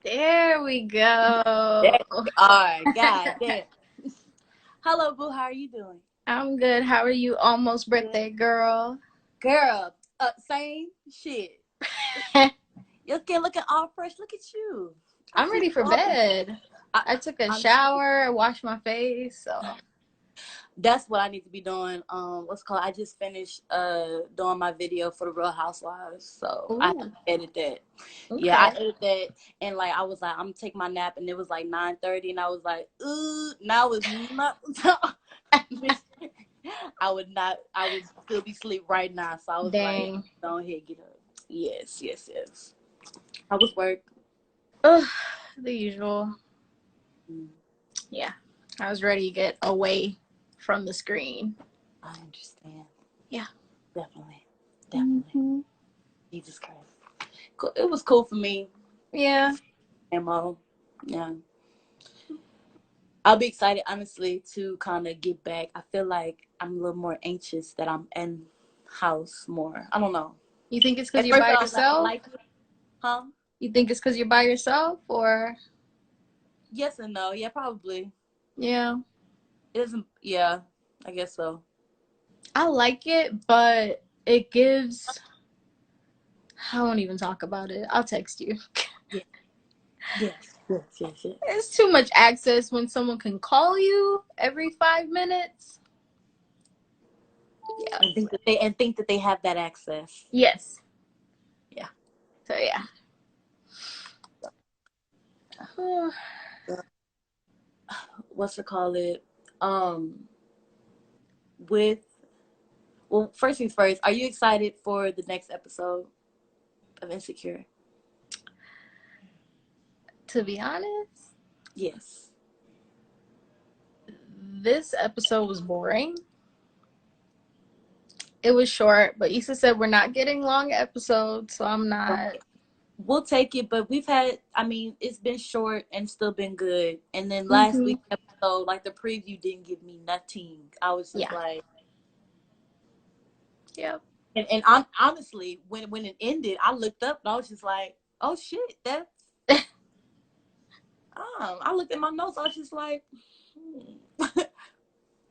There we There go. we are. God damn. Hello, boo. How are you doing? I'm good. How are you? Almost Good. birthday girl. Girl, same shit. Your skin looking all fresh. Look at you. I I'm see ready you for all the bed. I, I took a I'm shower, I washed my face. So That's what I need to be doing. What's it called? I just finished doing my video for the Real Housewives, so I have to ooh, edit that. Yeah, I okay. edited that, and like I was like, I'm gonna take my nap, and it was like 9:30, and I was like, ooh, now it's not. I would not. I would still be asleep right now. So I was like, Dang. go ahead, get up. Yes, yes, yes. How was work? Ugh, the usual. Mm, Yeah. I was ready to get away from the screen. I understand. Yeah. Definitely, definitely. Hmm. Jesus Christ. Cool. It was cool for me. Yeah. Mo. Yeah. I'll be excited, honestly, to kind of get back. I feel like I'm a little more anxious that I'm in house more. I don't know. You think it's because At you're first, by I was like, I yourself? like it. Huh? You think it's because you're by yourself or? Yes and no. Yeah, probably. Yeah. It isn't. Yeah, I guess so. I like it, but it gives. I won't even talk about it. I'll text you. Yeah. Yes. Yes. Yes. Yes. It's too much access when someone can call you every 5 minutes. Yeah. And think that they have that access. Yes. Yeah. So yeah. What's it call it? Um. With first things first. Are you excited for the next episode of Insecure? To be honest, Yes. this episode was boring. It was short, but Issa said we're not getting long episodes, so I'm not. We'll take it, but we've had, I mean, it's been short and still been good. And then last Mm-hmm. week's episode, like the preview didn't give me nothing. I was just Yeah. like, Yep. and I'm honestly, when it ended, I looked up and I was just like, oh shit, that's, I looked at my notes, I was just like,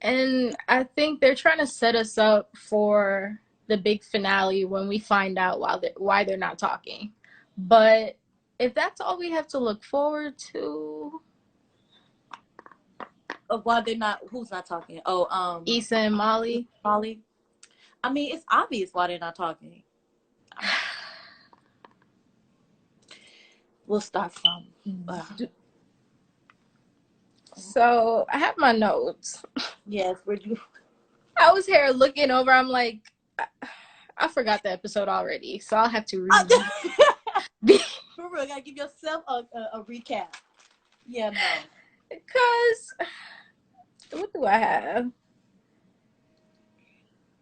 And I think they're trying to set us up for the big finale when we find out why they're not talking. But if that's all we have to look forward to, why they're not, who's not talking? Oh, Issa and Molly. Molly. I mean, it's obvious why they're not talking. We'll start from. So I have my notes. Yes, where'd you? I was here looking over. I'm like, I forgot the episode already, so I'll have to read. For real, gotta give yourself a recap. Yeah, no. Because what do I have?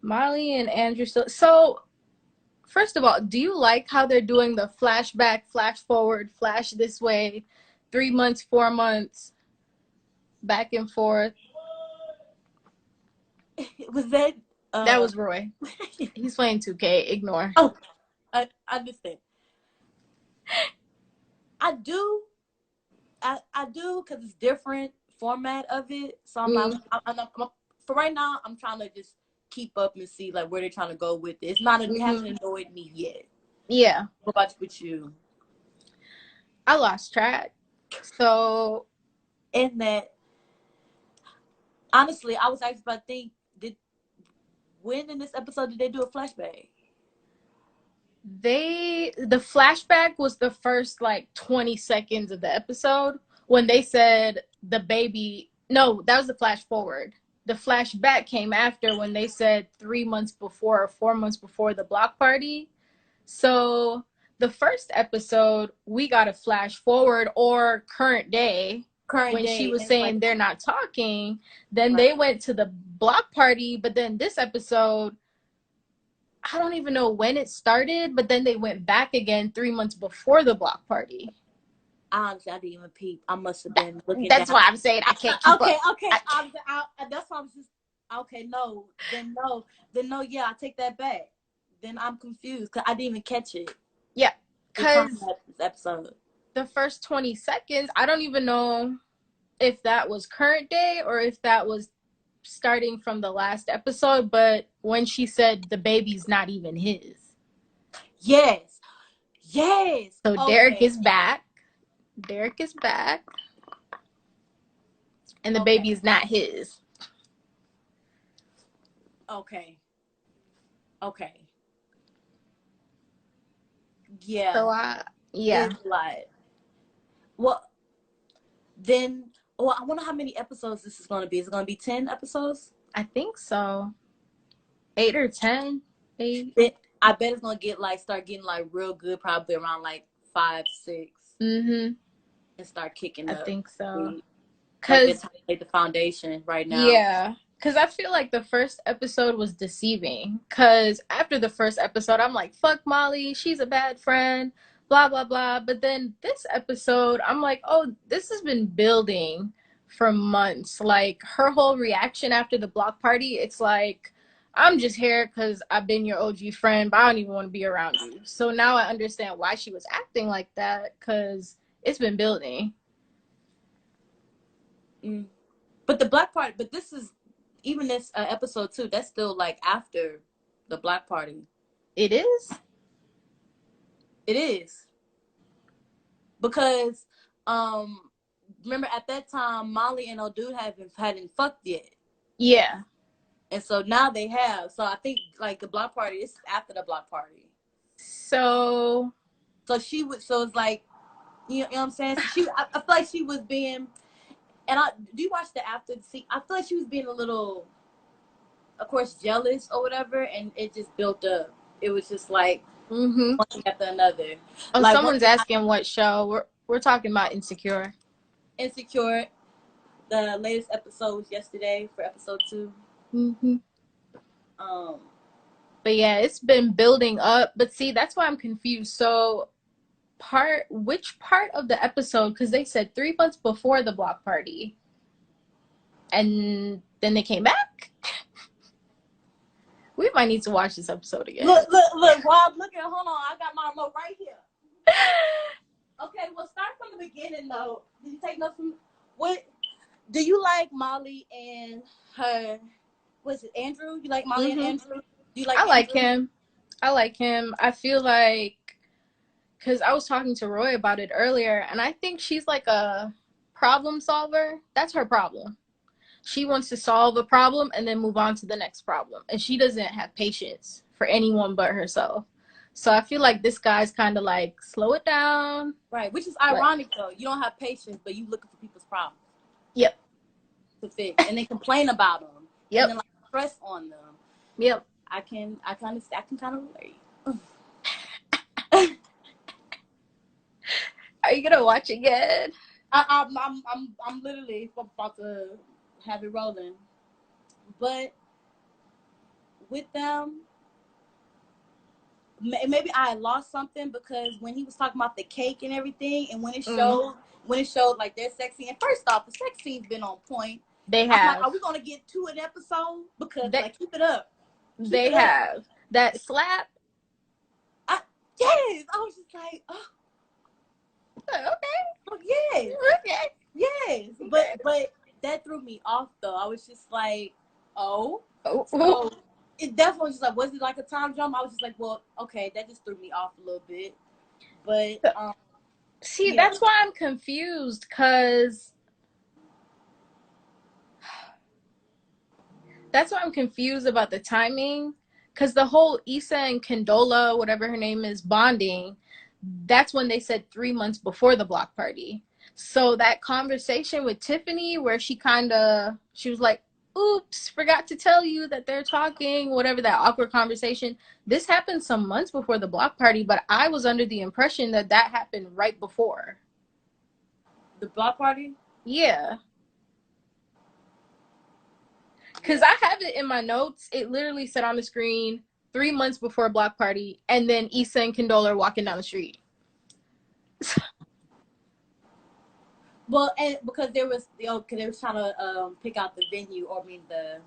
Molly and Andrew still. So first of all, do you like how they're doing the flashback, flash forward, flash this way, 3 months, 4 months, back and forth? Was that? That was Roy. He's playing 2K. Ignore. Oh, I understand. I do. I do because it's different format of it. So for right now, I'm trying to just keep up and see like where they're trying to go with it. It hasn't annoyed me yet. Yeah. What about with you? I lost track. So In that, honestly, I was actually about to think, when in this episode did they do a flashback? the flashback was the first like 20 seconds of the episode when they said the baby. No, that was the flash forward. The flashback came after when they said 3 months before or 4 months before the block party. So the first episode, we got a flash forward or current day when she was saying they're not talking. Then they went to the block party, but then this episode, I don't even know when it started, but then they went back again 3 months before the block party. Honestly, I didn't even peep. I must have been looking. That's why I'm saying I can't keep up. Okay. That's why I'm just okay. No, then no. Yeah, I take that back. Then I'm confused because I didn't even catch it. Yeah, because this episode. the first 20 seconds, I don't even know if that was current day or if that was starting from the last episode, but when she said the baby's not even his. Yes. Yes. So Derek Okay. is back. Derek is back. And the Okay. baby is not his. Okay. Okay. Yeah. So yeah. It's like, well, then, well, I wonder how many episodes this is going to be. Is it going to be 10 episodes? I think so. 8 or 10. 8. I bet it's going to get like, start getting like real good, probably around like 5, 6. Mm-hmm. And start kicking I up. think so. Like they're trying to lay the foundation right now. Yeah. Because I feel like the first episode was deceiving. Because after the first episode, I'm like, fuck Molly. She's a bad friend. Blah, blah, blah. But then this episode, I'm like, oh, this has been building for months. Like, her whole reaction after the block party, it's like, I'm just here because I've been your OG friend, but I don't even want to be around you. So now I understand why she was acting like that, because it's been building. But the black party, but this is, even this episode 2, that's still like after the black party. It is? It is. Because, remember at that time, Molly and old dude hadn't fucked yet. Yeah. And so now they have. So I think like the block party is after the block party. So she would. So it's like, you know what I'm saying? So I feel like she was being. And do you watch the after? See, I feel like she was being a little, of course, jealous or whatever, and it just built up. It was just like one thing after another. Oh, like, someone's asking what show. We're talking about Insecure. Insecure. The latest episode was yesterday for episode 2. But yeah, it's been building up. But see, that's why I'm confused. So which part of the episode, because they said 3 months before the block party and then they came back. We might need to watch this episode again. Look, Rob, look at, hold on, I got my note right here. Okay, well, start from the beginning though. Did you take notes from, what do you like Molly and her, was it Andrew? You like Molly and Andrew? Do you like Andrew? I like him. I feel like, because I was talking to Roy about it earlier, and I think she's like a problem solver. That's her problem. She wants to solve a problem and then move on to the next problem. And she doesn't have patience for anyone but herself. So I feel like this guy's kind of like, slow it down. Right, which is ironic though. You don't have patience, but you looking for people's problems. Yep. To fix. And they complain about them. Yep. And then like stress on them. Yep. I can kind of relate. Are you gonna watch again? I'm literally about to have it rolling, but with them, maybe I lost something, because when he was talking about the cake and everything, and when it showed like their sex scene. And first off, the sex scene's been on point. They have. Like, are we gonna get 2 an episode? Because like, keep it up. They have that slap. Yes, I was just like, oh. Okay. Oh, yes. Okay. Yes. But that threw me off though. I was just like, oh. So it definitely was just like, was it like a time jump? I was just like, well, okay, that just threw me off a little bit. But see, yeah. That's why I'm confused, because that's why I'm confused about the timing, because the whole ISSA and Condola, whatever her name is, bonding, that's when they said 3 months before the block party. So that conversation with Tiffany where she was like, oops, forgot to tell you that they're talking, whatever, that awkward conversation, this happened some months before the block party, but I was under the impression that happened right before. The block party? Yeah. Because I have it in my notes. It literally said on the screen, 3 months before block party, and then ISSA and Condola are walking down the street. Well, and because they was trying to pick out the venue, or I mean the.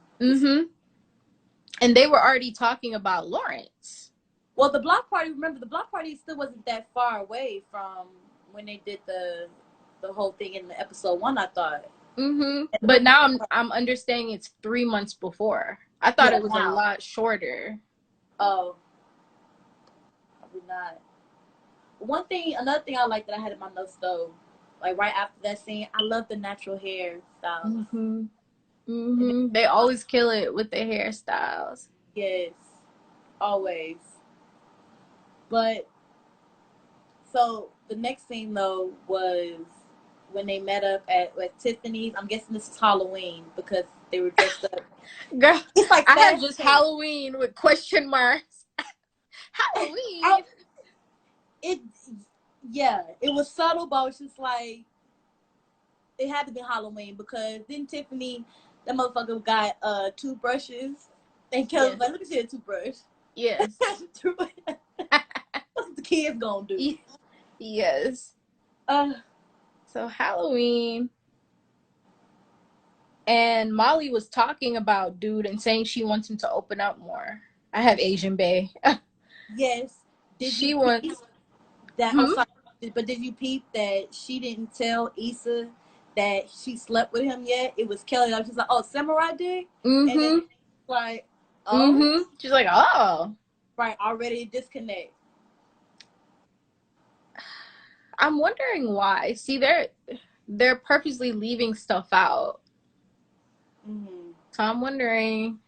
And they were already talking about Lawrence. Well, the block party. Remember, the block party still wasn't that far away from when they did the whole thing in the episode 1, I thought. But now I'm understanding it's 3 months before. I thought it was a lot shorter. Oh, probably not. Another thing I like that I had in my notes though, like right after that scene, I love the natural hairstyles. They always kill it with the hairstyles. Yes, always. But so the next scene though was when they met up at Tiffany's. I'm guessing this is Halloween because they were dressed up. Girl, it's like I had just Halloween with question marks. Halloween. It was subtle, but it's just like it had to be Halloween because then Tiffany, that motherfucker got 2 brushes, and Kelly was like, "Let me see a toothbrush." Yes. What's the kids gonna do? Yes. So Halloween, and Molly was talking about dude and saying she wants him to open up more. I have Asian Bae. Yes. She wants that. But did you peep that she didn't tell Issa that she slept with him yet? It was Kelly. She's like, "Oh, Samurai did," and then like, "Oh," she's like, "Oh, right, already disconnect." I'm wondering why. See, they're purposely leaving stuff out. So I'm wondering.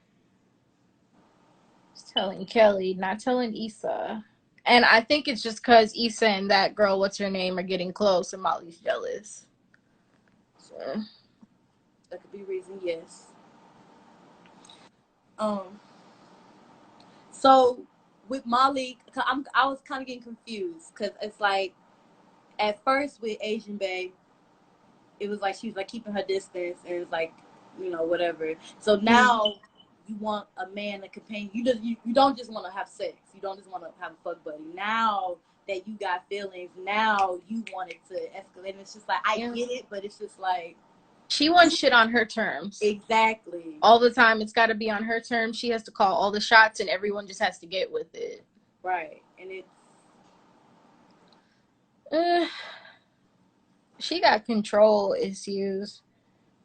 Just telling Kelly, not telling Issa. And I think it's just because Issa and that girl, what's her name, are getting close, and Molly's jealous. So that could be a reason, yes. So with Molly, I was kind of getting confused because it's like at first with Asian Bae, it was like she was like keeping her distance and it was like, you know, whatever. So now you want a man, a companion. You don't just want to have sex. You don't just want to have a fuck buddy. Now that you got feelings, now you want it to escalate. And it's just like, I get it, but it's just like she wants shit on her terms. Exactly. All the time, it's got to be on her terms. She has to call all the shots, and everyone just has to get with it. Right, and it's she got control issues.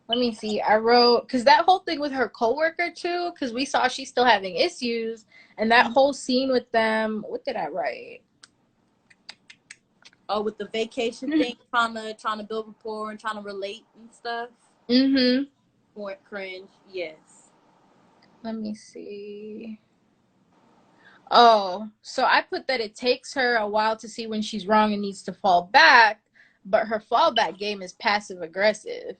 Let me see. I wrote, because that whole thing with her coworker too, because we saw she's still having issues, and that whole scene with them. What did I write? Oh, with the vacation thing, trying to build rapport and trying to relate and stuff. More cringe, yes. Let me see. Oh, so I put that it takes her a while to see when she's wrong and needs to fall back, but her fallback game is passive aggressive.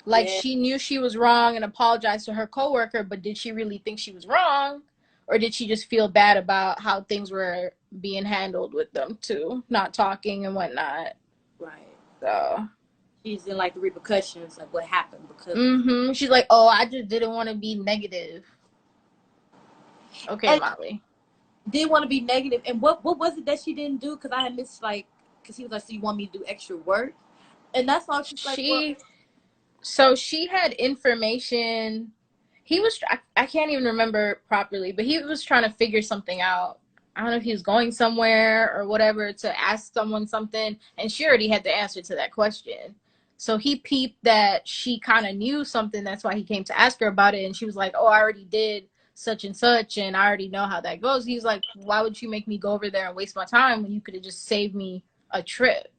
Like, she knew she was wrong and apologized to her coworker, but did she really think she was wrong? Or did she just feel bad about how things were being handled with them too? Not talking and whatnot. Right. So she's in like the repercussions, like what happened because she's like, "Oh, I just didn't want to be negative." Okay, and Molly. Didn't want to be negative. And what was it that she didn't do? Because I had missed, like, because he was like, "So you want me to do extra work?" And that's all she's like, well, so she had information. He was, I can't even remember properly, but he was trying to figure something out. I don't know if he was going somewhere or whatever to ask someone something, and she already had the answer to that question. So he peeped that she kind of knew something. That's why he came to ask her about it. And she was like, "Oh, I already did such and such, and I already know how that goes." He's like, "Why would you make me go over there and waste my time when you could have just saved me a trip?"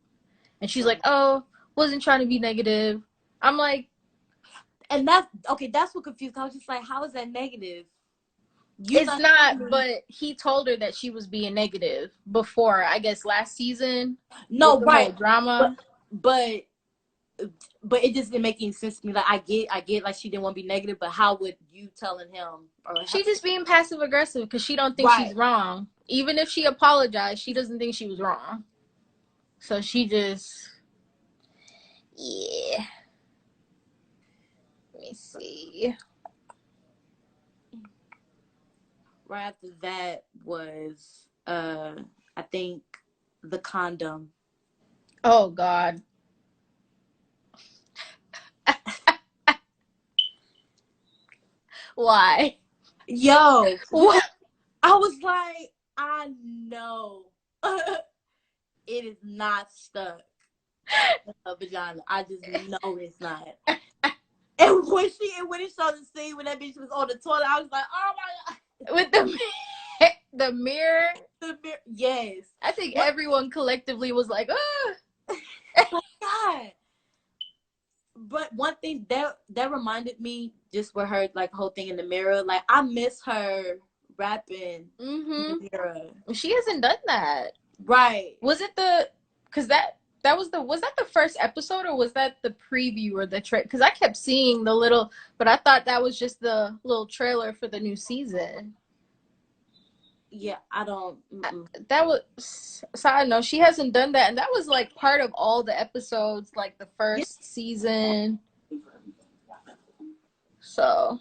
And she's like, "Oh, wasn't trying to be negative." I'm like, and that's okay. That's what confused. I was just like, how is that negative? It's not, but he told her that she was being negative before, I guess, last season. No, right. Drama. But it just didn't make any sense to me. Like, I get like she didn't want to be negative, but how would you telling him? She just being passive aggressive because she don't think she's wrong. Even if she apologized, she doesn't think she was wrong. So she just, yeah. Let me see. Right after that was, I think, the condom. Oh, God. Why? Yo, what? I was like, I know. it is not stuck in her vagina. I just know it's not. And when it showed the scene when that bitch was on the toilet, I was like, oh my god. With the mirror. Yes. I think everyone collectively was like, Oh god. But one thing that reminded me just with her like whole thing in the mirror, like I miss her rapping in the mirror. She hasn't done that. Right. Was it was that the first episode, or was that the preview or the because I kept seeing the little, but I thought that was just the little trailer for the new season. Yeah, I don't. That was, side note, she hasn't done that, and that was like part of all the episodes, like the first season. So,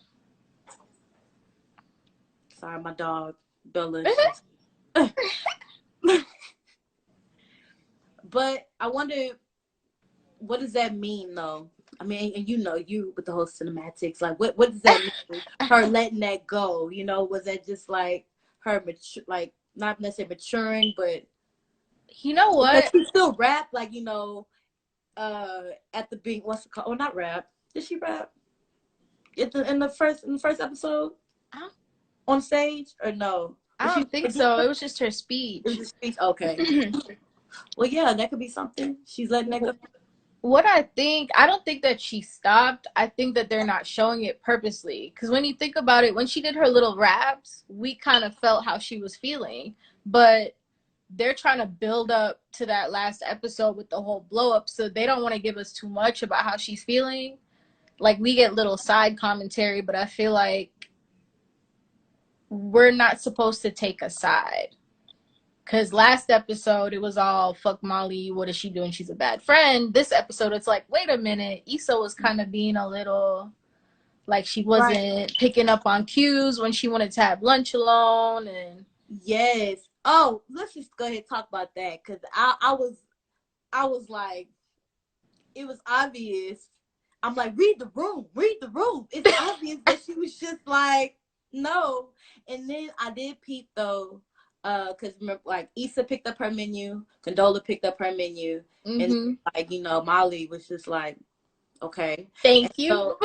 sorry, my dog Bella. But I wonder, what does that mean, though? I mean, and you with the whole cinematics, like what does that mean? Her letting that go, was that just like her like not necessarily maturing, but you know what? She still rap, like at the being what's it called? Oh, not rap. Did she rap? In the first episode on stage or no? I don't think so. It was just her speech. It was a speech. Okay. Well, yeah, that could be something. She's letting that go. What I don't think that she stopped. I think that they're not showing it purposely. Because when you think about it, when she did her little raps, we kind of felt how she was feeling. But they're trying to build up to that last episode with the whole blow up. So they don't want to give us too much about how she's feeling. Like, we get little side commentary, but I feel like we're not supposed to take a side. Because last episode, it was all, fuck Molly, what is she doing? She's a bad friend. This episode, it's like, wait a minute. ISSA was kind of being a little, like, she wasn't picking up on cues when she wanted to have lunch alone. And yes. Oh, let's just go ahead and talk about that. Because I was like, it was obvious. I'm like, read the room. It's obvious that she was just like, no. And then I did peep, though. Because remember, like ISSA picked up her menu, Condola picked up her menu, and like Molly was just like, okay, thank you. So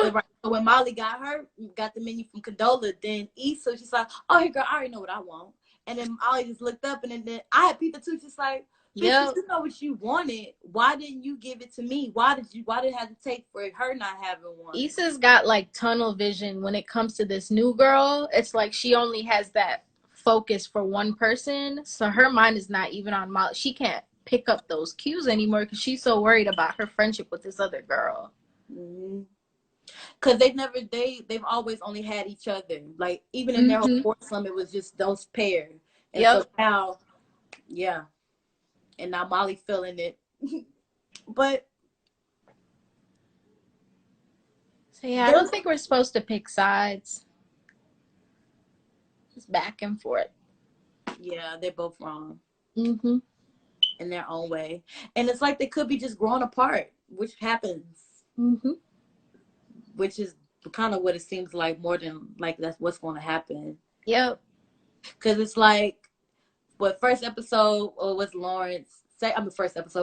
when Molly got the menu from Condola, then ISSA, she's like, oh, hey girl, I already know what I want. And then Molly just looked up, and then I had Peter too, just like, yeah, you know what you wanted. Why didn't you give it to me? Why did it have to take for her not having one? ISSA's got like tunnel vision when it comes to this new girl. It's like she only has that focus for one person, so her mind is not even on Molly. She can't pick up those cues anymore because she's so worried about her friendship with this other girl. Because they've always only had each other. Like even in their whole foursome, it was just those pair. And so now, yeah, and now Molly feeling it. But so yeah, I don't think we're supposed to pick sides. Back and forth. Yeah, they're both wrong in their own way, and it's like they could be just growing apart, which happens, which is kind of what it seems like, more than like that's what's going to happen. Yep. Because it's like, what first episode was Lawrence?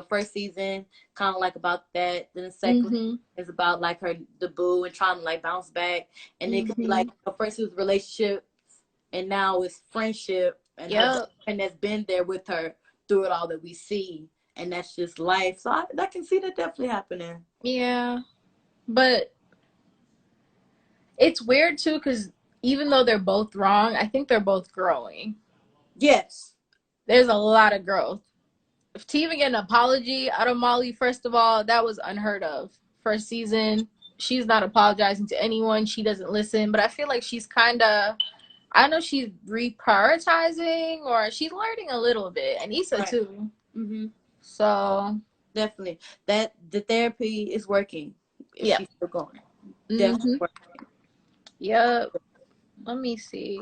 First season, kind of like about that. Then the second is about like her debut and trying to like bounce back, and it could be like first it was relationship. And now it's friendship and and that's been there with her through it all that we see. And that's just life. So I can see that definitely happening. Yeah. But it's weird too, because even though they're both wrong, I think they're both growing. Yes. There's a lot of growth. To even get an apology out of Molly, first of all, that was unheard of. First season, she's not apologizing to anyone. She doesn't listen. But I feel like she's kind of... I know she's reprioritizing, or she's learning a little bit, and ISSA too. So definitely, that the therapy is working. She's still going. Definitely working. Yep. Let me see.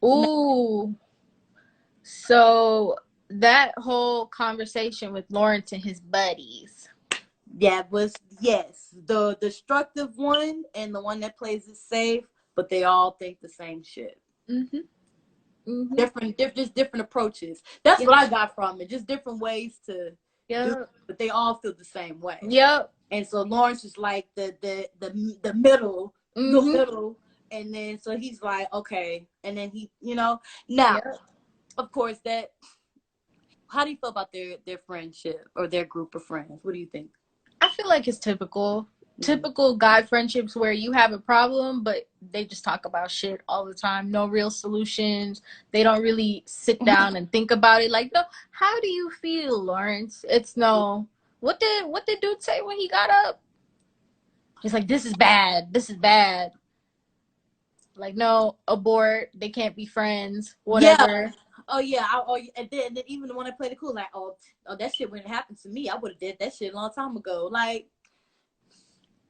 Ooh. So that whole conversation with Lawrence and his buddies. That was the destructive one and the one that plays it safe. But they all think the same shit. Just different approaches. That's Yep. what I got from it. Just different ways to do Yep. it, but they all feel the same way. Yep. And so Lawrence is like the middle, the middle, and then so he's like, okay, and then he, now, Yep. of course, that. How do you feel about their friendship or their group of friends? What do you think? I feel like it's typical guy friendships where you have a problem, but they just talk about shit all the time. No real solutions. They don't really sit down and think about it. Like, no, how do you feel, Lawrence? It's no. What did dude say when he got up? He's like, this is bad. This is bad. Like, no, abort. They can't be friends. Whatever. Yeah. And then even when I played it cool, like, oh, that shit wouldn't happen to me. I would have did that shit a long time ago. Like,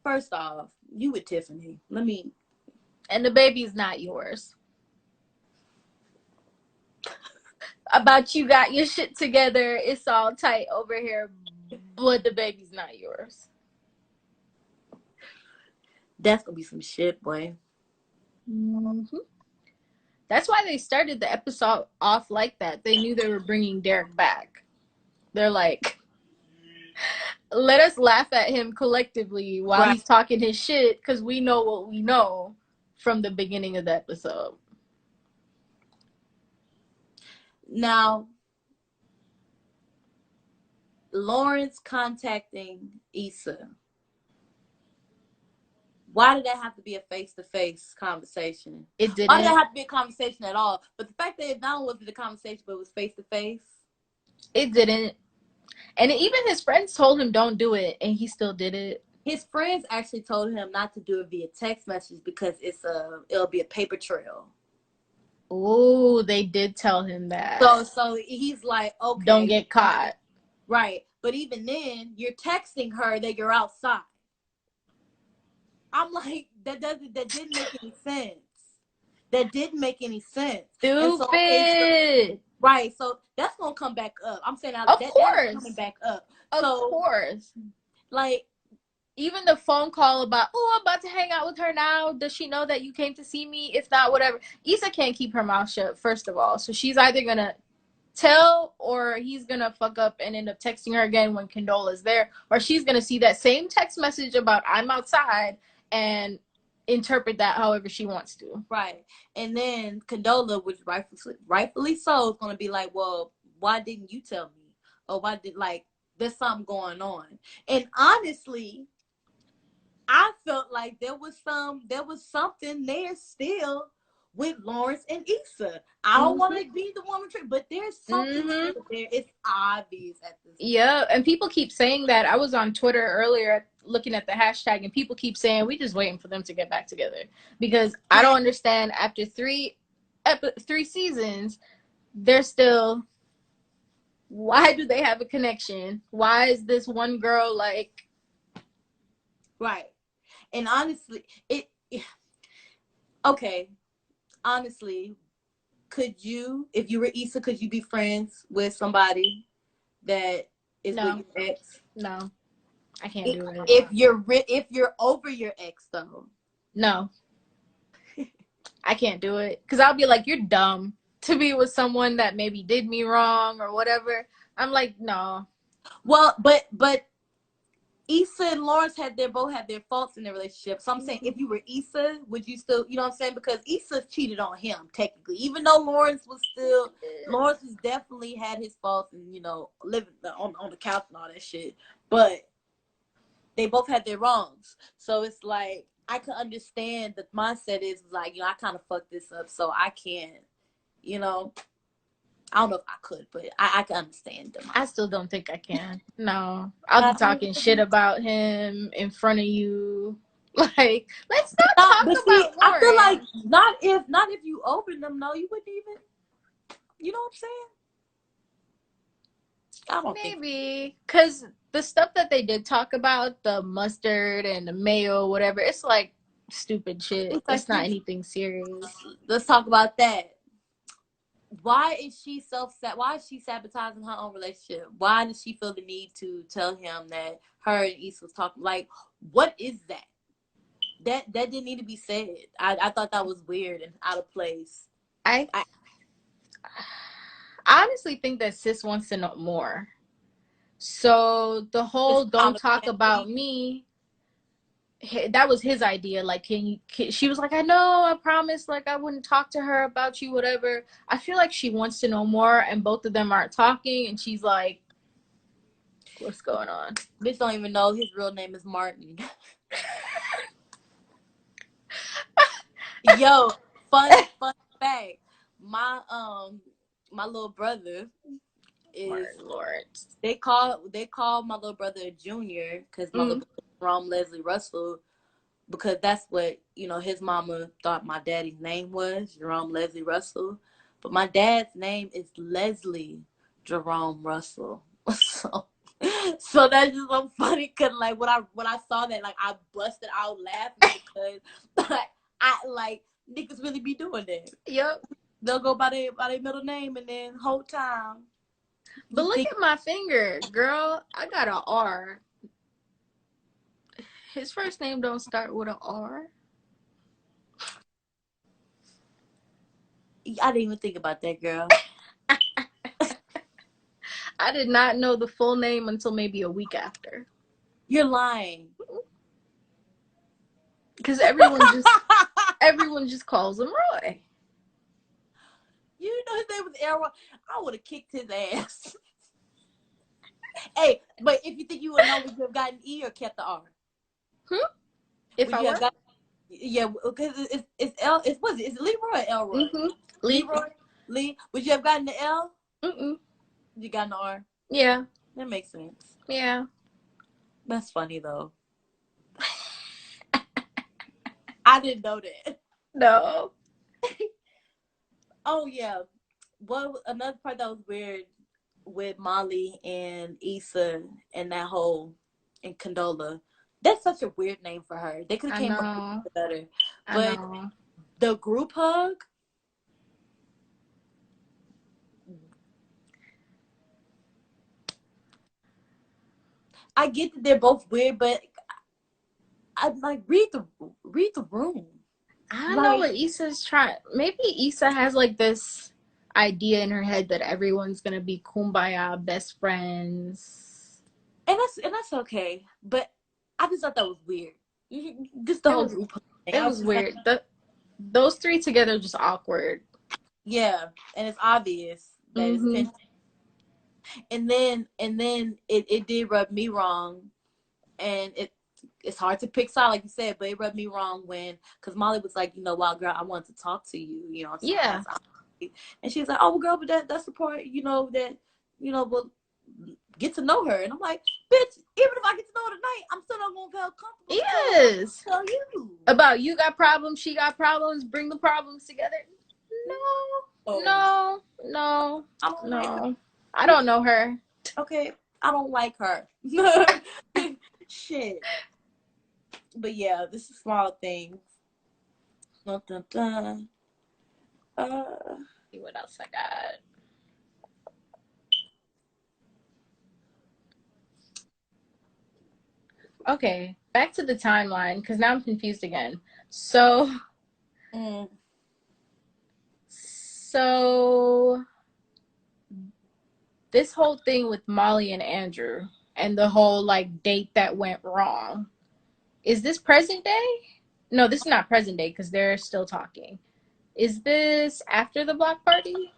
first off, you with Tiffany. And the baby's not yours. About you got your shit together. It's all tight over here, but the baby's not yours. That's gonna be some shit, boy. That's why they started the episode off like that. They knew they were bringing Derek back. They're like, let us laugh at him collectively while he's talking his shit, because we know what we know from the beginning of the episode. Now, Lawrence contacting ISSA. Why did that have to be a face-to-face conversation? It didn't. Why did that have to be a conversation at all? But the fact that it not only was it a conversation, but it was face-to-face. It didn't. And even his friends told him don't do it, and he still did it. His friends actually told him not to do it via text message because it'll be a paper trail. Oh, they did tell him that. So he's like, okay, don't get caught. Right. But even then, you're texting her that you're outside. I'm like, that didn't make any sense. That didn't make any sense. Stupid. So, okay, right. So that's gonna come back up. I'm saying of course. That's coming back up. Of course. Like, even the phone call about, oh, I'm about to hang out with her now. Does she know that you came to see me? If not, whatever. Issa can't keep her mouth shut, first of all. So she's either gonna tell, or he's gonna fuck up and end up texting her again when Condola's there, or she's gonna see that same text message about I'm outside and interpret that however she wants to. Right. And then Condola, which rightfully so, is gonna be like, well, why didn't you tell me? Or why did, like, there's something going on? And honestly, I felt like there was something there still with Lawrence and Issa. I don't want to be the woman trick, but there's something still there. It's obvious at this point. Yeah, and people keep saying that. I was on Twitter earlier looking at the hashtag, and people keep saying we just waiting for them to get back together, because I don't understand, after three seasons, they're still, why do they have a connection? Why is this one girl like, right? And honestly, okay, honestly, could you, if you were Issa, could you be friends with somebody that is with your ex? No, I can't do it. If you're over your ex, though. No. I can't do it, because I'll be like, you're dumb to be with someone that maybe did me wrong or whatever. I'm like, no. Well, but Issa and Lawrence both had their faults in their relationship. So I'm saying, if you were Issa, would you still, you know what I'm saying? Because Issa cheated on him, technically. Even though Lawrence was definitely had his faults and, living on the couch and all that shit. But they both had their wrongs. So it's like, I can understand the mindset is like, I kind of fucked this up, so I can't, I don't know if I could, but I can understand them. I still don't think I can. No. I'll be talking shit about him in front of you. Like, let's not talk about Lawrence. I feel like not if you open them, no, you wouldn't even, you know what I'm saying? I don't think. Maybe. Because the stuff that they did talk about, the mustard and the mayo, whatever, it's like stupid shit. It's not anything serious. Let's talk about that. Why is she sabotaging her own relationship? Why does she feel the need to tell him that her and Issa was talking? Like, what is that? That didn't need to be said. I thought that was weird and out of place. I honestly think that sis wants to know more. So the whole Just "don't kind of talk about me," that was his idea. Like, she was like, I know, I promised, like, I wouldn't talk to her about you, whatever. I feel like she wants to know more, and both of them aren't talking, and she's like, what's going on? Bitch don't even know his real name is Martin. Yo, fun fact. My little brother is Martin Lawrence. they call my little brother a junior because my little brother Jerome Leslie Russell, because that's what, you know, his mama thought my daddy's name was, Jerome Leslie Russell. But my dad's name is Leslie Jerome Russell. So that's just so funny because like when I saw that, like I busted out laughing because like I like niggas really be doing that. Yep. They'll go by their middle name and then whole time. But look at my finger, girl. I got an R. His first name don't start with an R. I didn't even think about that, girl. I did not know the full name until maybe a week after. You're lying. Because everyone just calls him Roy. You know his name was Elroy. I would have kicked his ass. Hey, but if you think you would know, would you have gotten E or kept the R? If would I were? Yeah, because it's L. It's Leroy or Elroy? Leroy. Lee. Would you have gotten the L? Mm-mm. You got the R. Yeah. That makes sense. Yeah. That's funny though. I didn't know that. No. Oh yeah. Well, another part that was weird with Molly and Issa and that whole and Condola. That's such a weird name for her. They could have came up with better. But the group hug. I get that they're both weird, but I like read the room. I don't know what Issa's trying. Maybe Issa has like this idea in her head that everyone's gonna be kumbaya, best friends, and that's okay. But I just thought that was weird. Just the whole group. It was weird. Those three together just awkward. Yeah, and it's obvious that it's tension. And then it did rub me wrong, and it's hard to pick side, like you said, but it rubbed me wrong because Molly was like, you know, wow, girl, I want to talk to you, you know. Yeah. And she's like, oh, well, girl, but that's the part, you know, that, you know, well, get to know her. And I'm like, bitch, even if I get to know her tonight, I'm still not gonna feel comfortable. Yes. Tell you about you got problems, she got problems, bring the problems together. No. I don't know her. Okay, I don't like her. Shit. But yeah, this is small things. See what else I got. Okay, back to the timeline because now I'm confused again. So this whole thing with Molly and Andrew and the whole like date that went wrong, is this present day? No, this is not present day because they're still talking. Is this after the block party?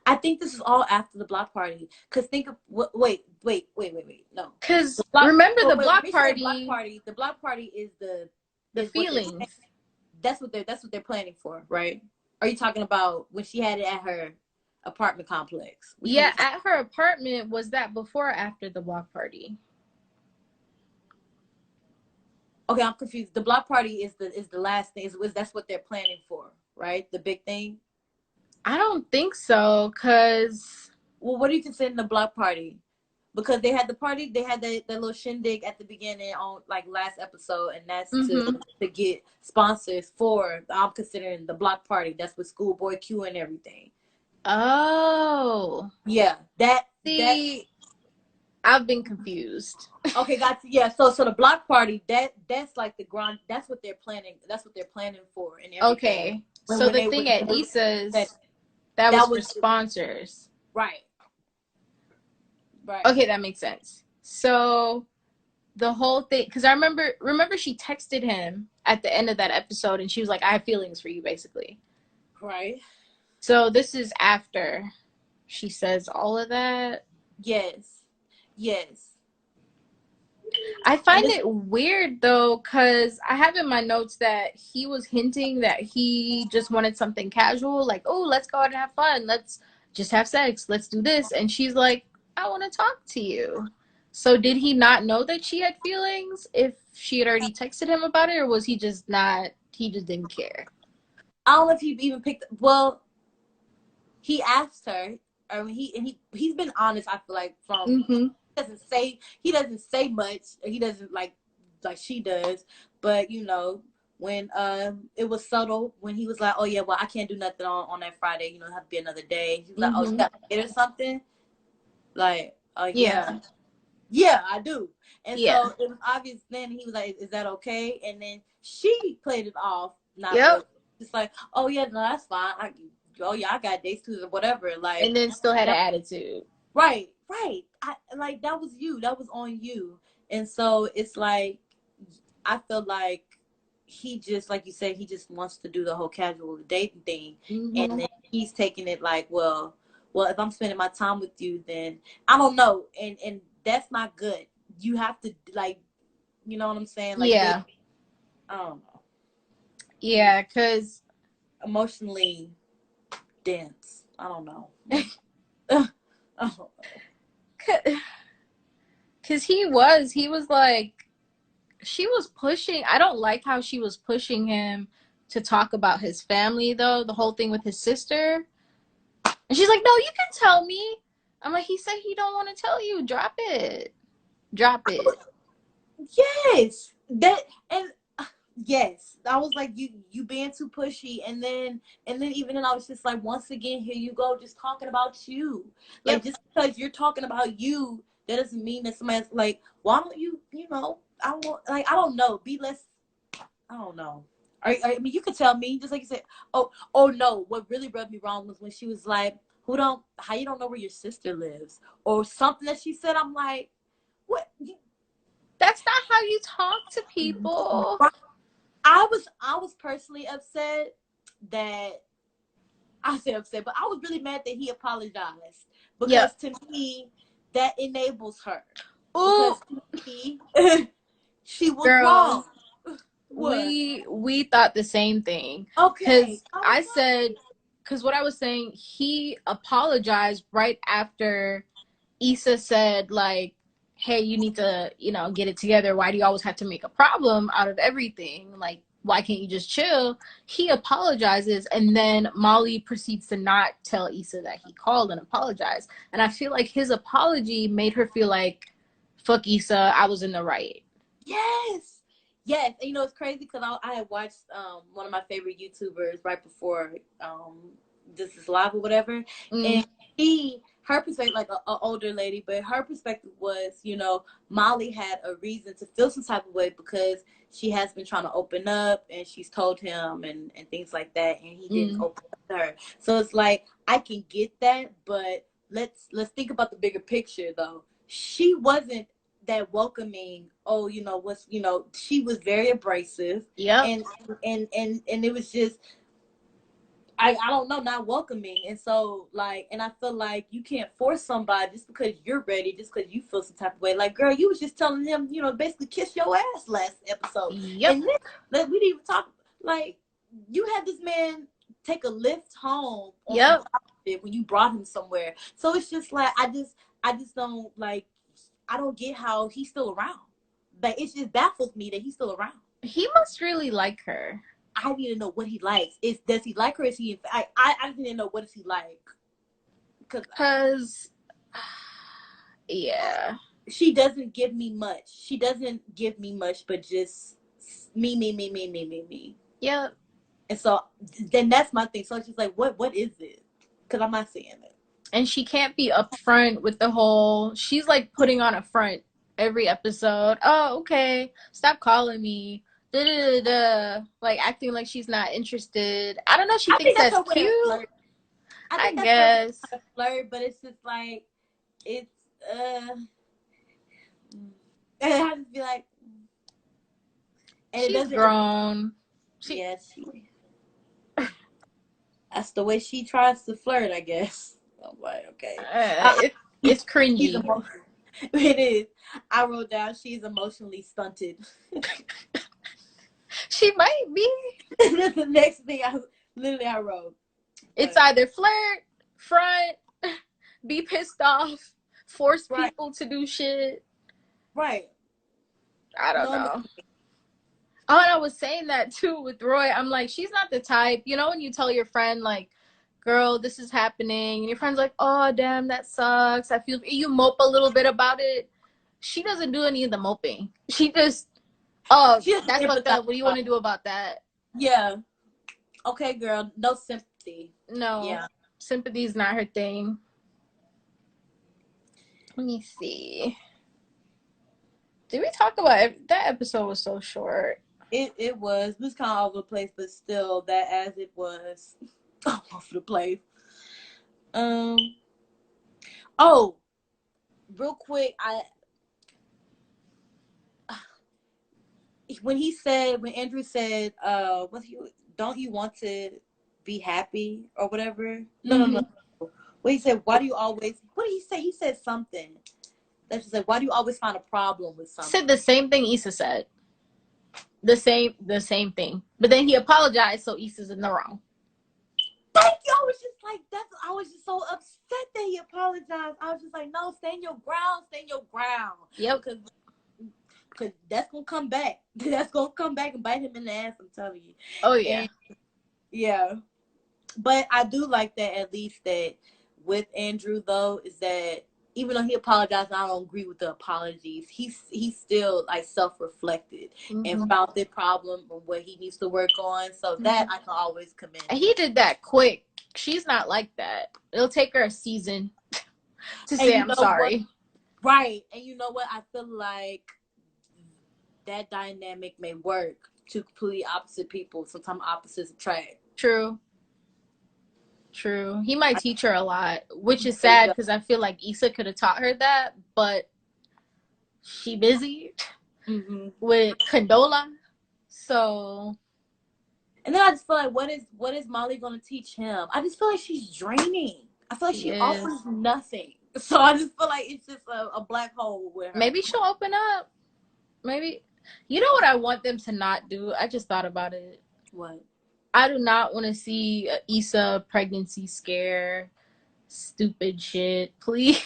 I think this is all after the block party. Cause think of wait. No. Cause remember the block party. The block party is the feelings. That's what they're planning for, right? Are you talking about when she had it at her apartment complex? Yeah, at her apartment. Was that before or after the block party? Okay, I'm confused. The block party is the last thing. That's what they're planning for, right? The big thing. I don't think so, cause what do you consider the block party? Because they had the party, they had that little shindig at the beginning on like last episode, and that's to get sponsors for. I'm considering the block party. That's with Schoolboy Q and everything. Oh, yeah, I've been confused. Okay, gotcha. Yeah, so the block party that's like the grand. That's what they're planning. That's what they're planning for. And everything. Okay, so the thing at Issa's. That was for sponsors. Right. Okay, that makes sense. So the whole thing, because I remember she texted him at the end of that episode, and she was like, "I have feelings for you," basically. Right. So this is after she says all of that. Yes. I find it weird though, because I have in my notes that he was hinting that he just wanted something casual, like, "Oh, let's go out and have fun. Let's just have sex. Let's do this." And she's like, "I want to talk to you." So did he not know that she had feelings if she had already texted him about it, or was he just didn't care? I don't know if he even picked. Well, he asked her. I mean, he's been honest. I feel like from he doesn't say much. He doesn't like she does. But you know, when it was subtle when he was like, "Oh yeah, well I can't do nothing on that Friday. You know, have to be another day." He was like, "Oh, you got to get or something." Like, "Oh yeah, I do." And so it was obvious. Then he was like, "Is that okay?" And then she played it off, not really. Just like, "Oh yeah, no, that's fine. I got dates too or whatever." Like, and then still had an attitude. Right. I like that was you. That was on you. And so it's like I feel like he just, like you said, he just wants to do the whole casual dating thing, and then he's taking it like, well, if I'm spending my time with you, then I don't know, and that's not good. You have to like, you know what I'm saying? Like, I don't know. Yeah, because emotionally dense. I don't know. Because he was like, she was pushing. I don't like how she was pushing him to talk about his family, though, the whole thing with his sister. And she's like, "No, you can tell me." I'm like, "He said he don't want to tell you. Drop it. Yes, yes, I was like, you being too pushy, and then even then I was just like, once again, here you go, just talking about you. Like, just because you're talking about you, that doesn't mean that somebody's like, why don't you, I don't know, be less, I don't know. I mean, you could tell me, just like you said. Oh no, what really rubbed me wrong was when she was like, how you don't know where your sister lives, or something that she said. I'm like, what? That's not how you talk to people. I was personally upset that I say upset, but I was really mad that he apologized, because to me that enables her. Because to me, she was wrong. We thought the same thing. Okay. Because what I was saying, he apologized right after ISSA said, like, "Hey, you need to, get it together. Why do you always have to make a problem out of everything? Like, why can't you just chill?" He apologizes, and then Molly proceeds to not tell ISSA that he called and apologized. And I feel like his apology made her feel like, fuck ISSA, I was in the right. Yes. And it's crazy because I had watched one of my favorite YouTubers right before This Is Live or whatever, and her perspective, like an older lady, but her perspective was, Molly had a reason to feel some type of way because she has been trying to open up, and she's told him and things like that, and he didn't open up to her. So it's like, I can get that, but let's think about the bigger picture though. She wasn't that welcoming. She was very abrasive. And it was just, I don't know, not welcoming. And so, like, and I feel like you can't force somebody just because you're ready, just because you feel some type of way. Like, girl, you was just telling him, basically kiss your ass last episode. And then we didn't even talk, like, you had this man take a lift home on top of it when you brought him somewhere. So it's just like, I just don't, like, I don't get how he's still around. Like, it just baffles me that he's still around. He must really like her. I need to know what he likes. Does he like her? Is he? I need to know, what does he like? Because, yeah, she doesn't give me much. She doesn't give me much, but just me. Yeah. And so then that's my thing. So it's just like, what is it? Because I'm not seeing it. And she can't be upfront with the whole. She's like putting on a front every episode. "Oh, okay, stop calling me." Like, acting like she's not interested. I don't know. She thinks that's cute. I I think that's her guess kind of flirt, but it's just like it's and I just be like, and it she's doesn't. grown. She She. That's the way she tries to flirt, I guess. I'm like, okay. it's She's cringy. it is. I wrote down she's emotionally stunted. She might be. That's the next thing I wrote. It's either flirt, front, be pissed off, force Right. people to do shit. Right. I don't know. Oh, and I was saying that too with Roy. I'm like, she's not the type, you know, when you tell your friend, like, girl, this is happening, and your friend's like, oh, damn, that sucks. I feel you mope a little bit about it. She doesn't do any of the moping. She just, oh, that's fucked up. What do you want to do about that? Yeah. Okay, girl. No sympathy. No. Yeah. Sympathy is not her thing. Let me see. Did we talk about that episode? Was so short. It was. It was kind of all over the place, but still, that as it was all over the place. Oh, real quick, when Andrew said, don't you want to be happy or whatever? No. Well, he said, why do you always? What did he say? He said something. That just like, why do you always find a problem with something? Said the same thing Issa said. The same thing. But then he apologized, so Issa's in the wrong. Thank you. I was just like, I was just so upset that he apologized. I was just like, no, stand your ground. Yep. Because that's going to come back. That's going to come back and bite him in the ass, I'm telling you. Oh, yeah. And, yeah. But I do like that, at least, that with Andrew, though, is that even though he apologized, I don't agree with the apologies. He's still like self-reflected and found the problem and what he needs to work on. So that I can always commend. And he did that quick. She's not like that. It'll take her a season to say I'm sorry. Right. And you know what? I feel like that dynamic may work. Two completely opposite people. Sometimes opposites attract. True. He might teach her a lot, which is sad because I feel like Issa could have taught her that, but she busy with Condola. So, and then I just feel like, what is Molly gonna teach him? I just feel like she's draining. I feel like she offers nothing. So I just feel like it's just a black hole with her. Maybe she'll open up. Maybe. You know what I want them to not do? I just thought about it. What? I do not want to see Issa pregnancy scare. Stupid shit. Please.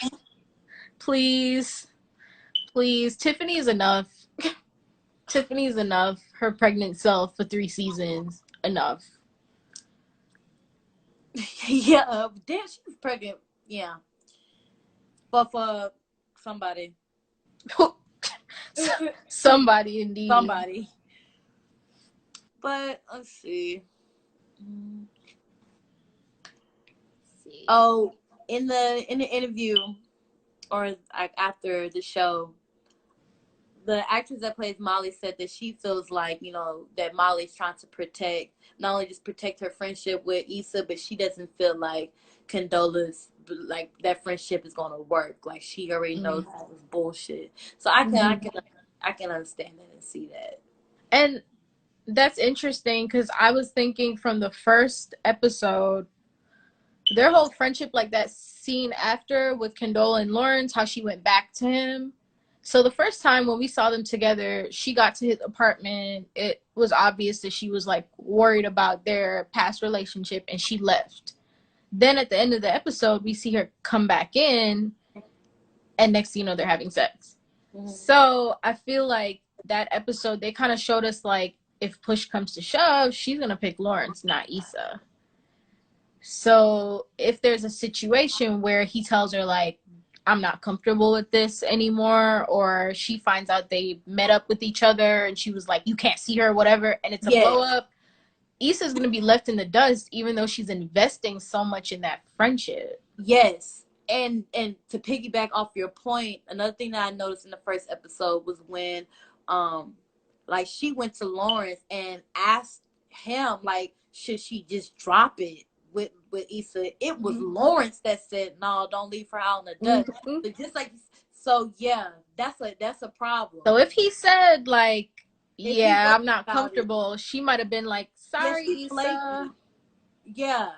Tiffany is enough. Tiffany's enough. Her pregnant self for 3 seasons. Enough. Yeah. Damn, she was pregnant. Yeah. But for somebody. Somebody indeed. Somebody. But let's see. Oh, in the interview or like after the show, the actress that plays Molly said that she feels like, you know, that Molly's trying to not only just protect her friendship with Issa, but she doesn't feel like Condola's like that friendship is gonna work. Like she already knows that was bullshit. So I can understand that and see that. And that's interesting because I was thinking from the first episode, their whole friendship, like that scene after with Condola and Lawrence, how she went back to him. So the first time when we saw them together, she got to his apartment. It was obvious that she was like worried about their past relationship and she left. Then at the end of the episode, we see her come back in and next thing you know, they're having sex. So I feel like that episode, they kind of showed us like, if push comes to shove, she's going to pick Lawrence, not Issa. So if there's a situation where he tells her like, I'm not comfortable with this anymore, or she finds out they met up with each other and she was like, you can't see her, whatever, and it's a blow up, Issa's going to be left in the dust, even though she's investing so much in that friendship. Yes. And to piggyback off your point, another thing that I noticed in the first episode was when like she went to Lawrence and asked him like, should she just drop it? with Issa, it was Lawrence that said, "No, don't leave her out in the dust." But just like, so yeah, that's a problem. So if he said like, If he yeah, was I'm not about it, comfortable, she might have been like, yeah, sorry, she's flaky. Issa. Yeah,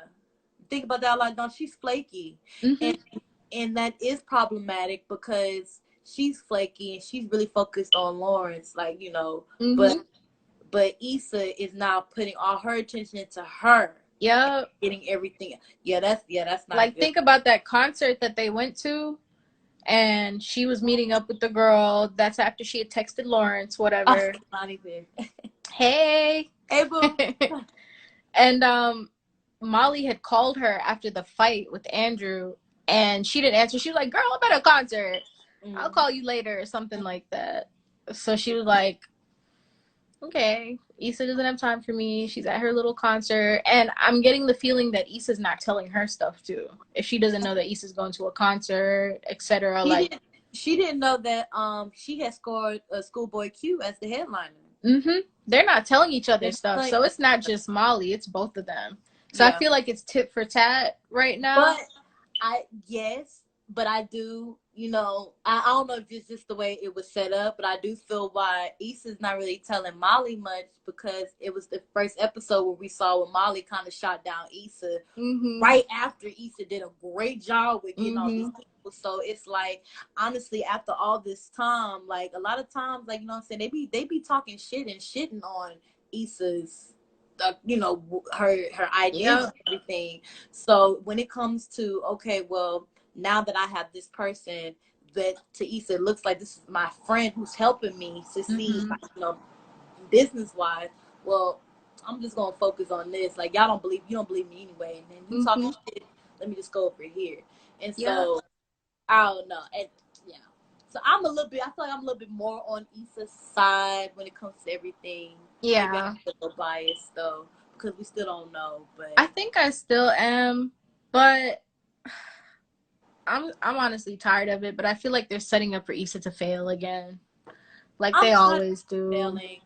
think about that. Like, no, she's flaky, and that is problematic because she's flaky and she's really focused on Lawrence, like, you know. But Issa is now putting all her attention into her. Yep. Getting everything. Yeah, that's not like good. Think about that concert that they went to, and she was meeting up with the girl. That's after she had texted Lawrence, whatever. Hey. Hey, boo. And Molly had called her after the fight with Andrew, and she didn't answer. She was like, girl, I'm at a concert. I'll call you later, or something like that. So she was like, okay, Issa doesn't have time for me. She's at her little concert. And I'm getting the feeling that Issa's not telling her stuff too. If she doesn't know that Issa's going to a concert, etc. She didn't know that she had scored a Schoolboy Q as the headliner. They're not telling each other stuff. So it's not just Molly, it's both of them. So I feel like it's tit for tat right now. But I do, you know, I don't know if it's just the way it was set up, but I do feel why Issa's not really telling Molly much, because it was the first episode where we saw when Molly kind of shot down Issa right after Issa did a great job with getting all these people. So it's like, honestly, after all this time, like a lot of times, like, you know what I'm saying, they be talking shit and shitting on Issa's, you know, her ideas and everything. So when it comes to, okay, well, now that I have this person that to Issa looks like this is my friend who's helping me succeed, you know, business wise, well, I'm just gonna focus on this. Like, you don't believe me anyway, and then you talking shit, let me just go over here. And so I don't know. And yeah. So I feel like I'm a little bit more on Issa's side when it comes to everything. Yeah. Maybe I'm a little biased though, because we still don't know. But I think I still am, but I'm honestly tired of it. But I feel like they're setting up for Issa to fail again, like they always do. Failing.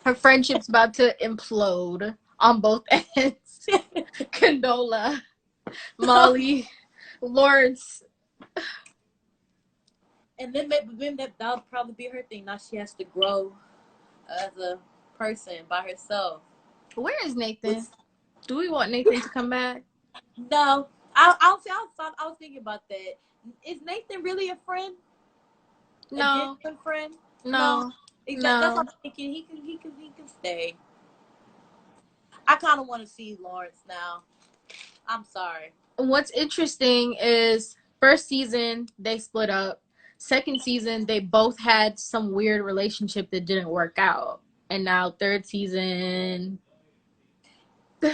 Her friendship's about to implode on both ends. Condola, Molly, Lawrence. And then maybe that'll probably be her thing. Now she has to grow as a person by herself. Where is Nathan? Do we want Nathan to come back? No. I was thinking about that. Is Nathan really a friend? No. A different friend? No. Exactly. That's what I'm thinking. He can stay. I kind of want to see Lawrence now. I'm sorry. What's interesting is first season they split up. Second season they both had some weird relationship that didn't work out. And now third season.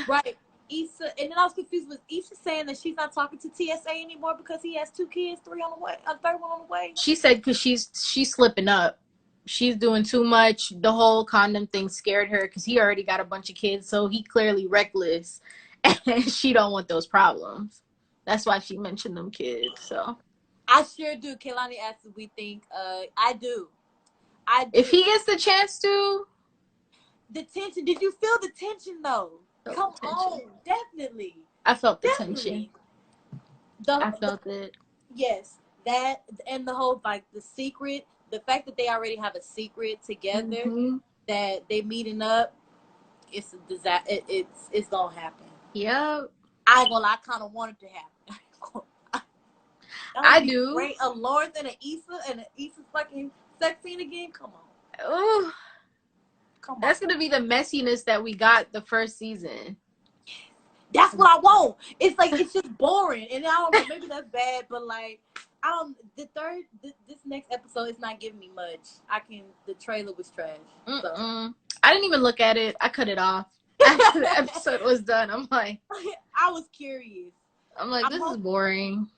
Right. Issa, and then I was confused with Issa saying that she's not talking to TSA anymore because he has 2 kids, 3 on the way, a third one on the way. She said because she's slipping up. She's doing too much. The whole condom thing scared her because he already got a bunch of kids, so he clearly reckless, and she don't want those problems. That's why she mentioned them kids. So I sure do. Kehlani asked if we think. I do. If he gets the chance to. The tension. Did you feel the tension though? Come on, definitely. I felt the tension. I felt it. Yes, that and the whole like the secret. The fact that they already have a secret together, that they meeting up, it's a disaster. It's gonna happen. Yep. I ain't gonna lie, I kind of want it to happen. I do. Great, a Lawrence and an Issa fucking sex scene again. Come on. Ooh. Come on. That's gonna be the messiness that we got the first season. That's what I want. It's like it's just boring, and I don't know. Maybe that's bad, but like I don't. This next episode is not giving me much. The trailer was trash. So. I didn't even look at it. I cut it off after the episode was done. I'm like, I was curious. I'm like, this is boring.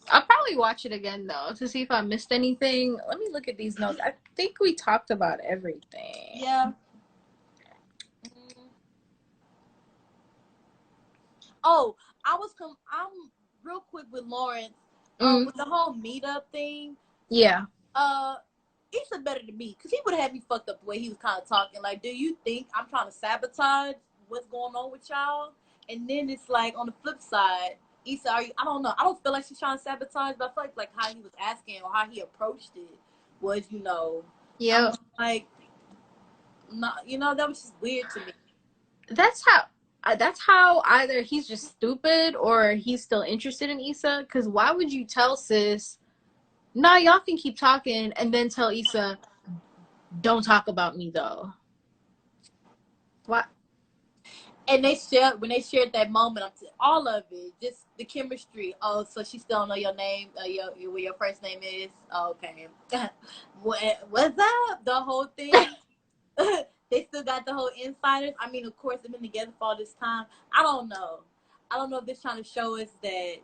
I'll probably watch it again though to see if I missed anything. Let me look at these notes. I think we talked about everything. Yeah. Oh, I'm real quick with Lawrence with the whole meetup thing. Yeah. Issa better than me because he would have had me fucked up the way he was kind of talking. Like, do you think I'm trying to sabotage what's going on with y'all? And then it's like on the flip side, Issa, are you, I don't know. I don't feel like she's trying to sabotage, but I feel like how he was asking or how he approached it was, Yeah. I'm like, not, that was just weird to me. That's how either he's just stupid or he's still interested in Issa. Because why would you tell sis, nah, y'all can keep talking, and then tell Issa, don't talk about me though? What? And when they shared that moment, all of it, just the chemistry. Oh, so she still don't know your name, what your first name is. Oh, okay. What's up? The whole thing. They still got the whole insiders. I mean, of course, they've been together for all this time. I don't know. I don't know if they're trying to show us that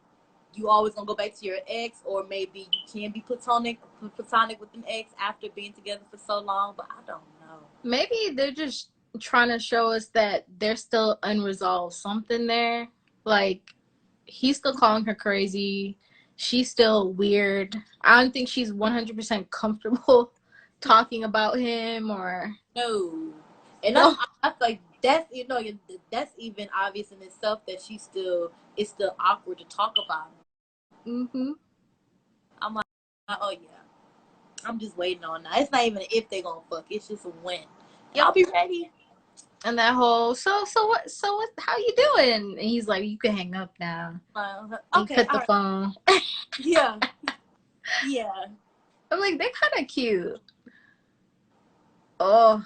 you always gonna go back to your ex, or maybe you can be platonic with an ex after being together for so long. But I don't know. Maybe they're just trying to show us that there's still unresolved something there. Like, he's still calling her crazy. She's still weird. I don't think she's 100% comfortable talking about him or no. And no. I feel like that's that's even obvious in itself that it's still awkward to talk about. Mm-hmm. I'm like, oh yeah. I'm just waiting on that. It's not even if they gonna fuck. It's just a when. Yep. I'll be ready. And that whole so what how you doing? And he's like, you can hang up now. Okay. He cut the phone. Yeah. Yeah. I'm like, they're kind of cute. Oh,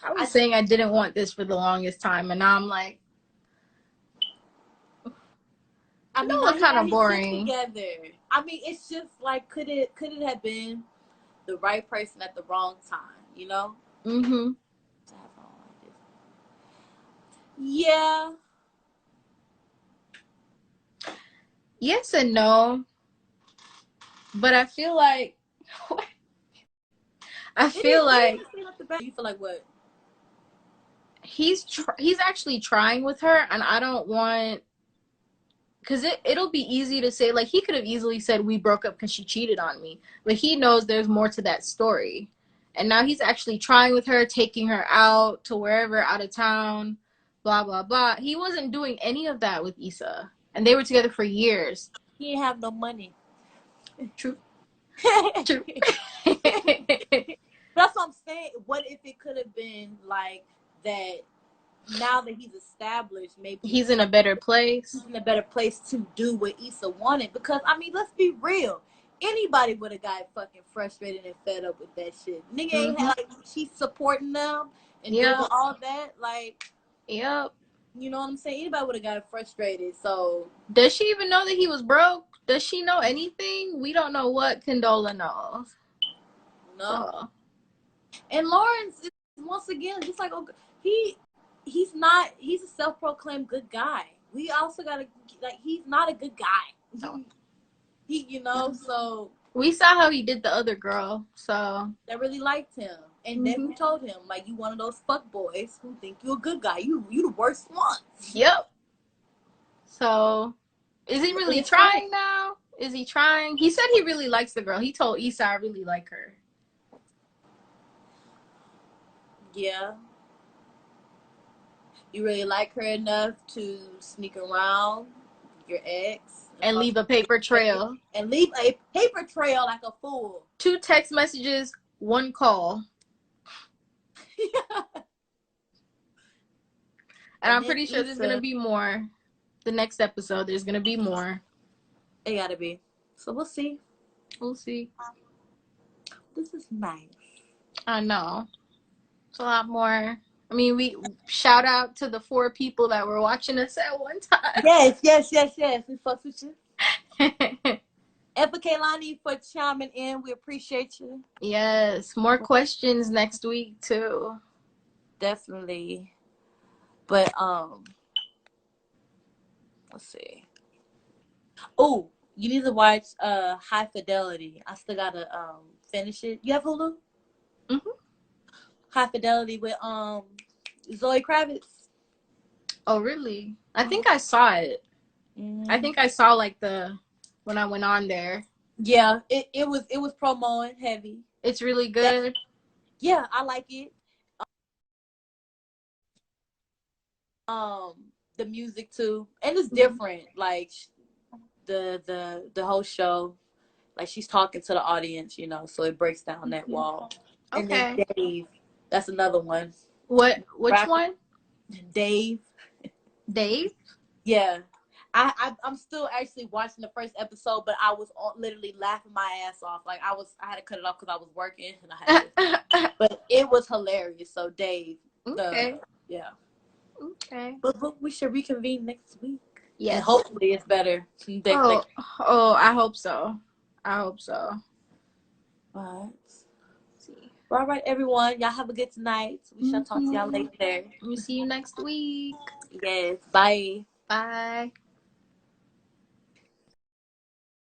I was saying I didn't want this for the longest time, and now I'm like, I mean, look kind of boring. Together. I mean, it's just like, could it have been the right person at the wrong time? Mm-hmm. Yeah. Yes and no, but I feel like you feel like what? He's actually trying with her, and I don't want, because it'll be easy to say, like, he could have easily said we broke up because she cheated on me, but he knows there's more to that story, and now he's actually trying with her, taking her out to wherever, out of town, blah blah blah. He wasn't doing any of that with Issa, and they were together for years. He didn't have no money. True. True. That's what I'm saying. What if it could have been like that? Now that he's established, maybe he's in a better place. He's in a better place to do what Issa wanted. Because I mean, let's be real. Anybody would have got fucking frustrated and fed up with that shit. Nigga ain't like, she's supporting them and doing all that. Like, yep. You know what I'm saying? Anybody would have got frustrated. So does she even know that he was broke? Does she know anything? We don't know what Condola knows. No. So. And Lawrence is once again just like, he's a self-proclaimed good guy. We also gotta, like, he's not a good guy. No. So we saw how he did the other girl, so they really liked him. And then who told him, like, you one of those fuck boys who think you're a good guy. You the worst one. Yep. So is he really trying now? Is he trying? He said he really likes the girl. He told Issa, I really like her. Yeah. You really like her enough to sneak around your ex and leave a paper trail. And leave a paper trail like a fool. 2 text messages, 1 call. And I'm pretty sure there's going to be more. The next episode, there's going to be more. It got to be. So we'll see. We'll see. This is nice. I know. It's a lot more. I mean, we shout out to the 4 people that were watching us at one time. Yes. We fuck with you. And for Kaylani for chiming in. We appreciate you. Yes. More questions next week, too. Definitely. But, let's see. Oh, you need to watch High Fidelity. I still gotta finish it. You have Hulu? Mm-hmm. High Fidelity with Zoe Kravitz. Oh, really? I think I saw it. Mm-hmm. I think I saw like when I went on there. Yeah, it was promoing heavy. It's really good. Yeah, I like it. the music too, and it's different. Like the whole show, like she's talking to the audience, you know, so it breaks down that wall. And then Okay. Dave, that's another one. Which one? Dave. Dave? Yeah. I'm still actually watching the first episode, but I was literally laughing my ass off. Like I had to cut it off because I was working and I had to, but it was hilarious. So Dave, Okay. yeah. Okay. But we should reconvene next week. Yes. And hopefully it's better. Oh, I hope so. I hope so. All right. See. Well, all right, everyone. Y'all have a good night. We shall talk to y'all later. We'll see you next week. Yes. Bye. Bye.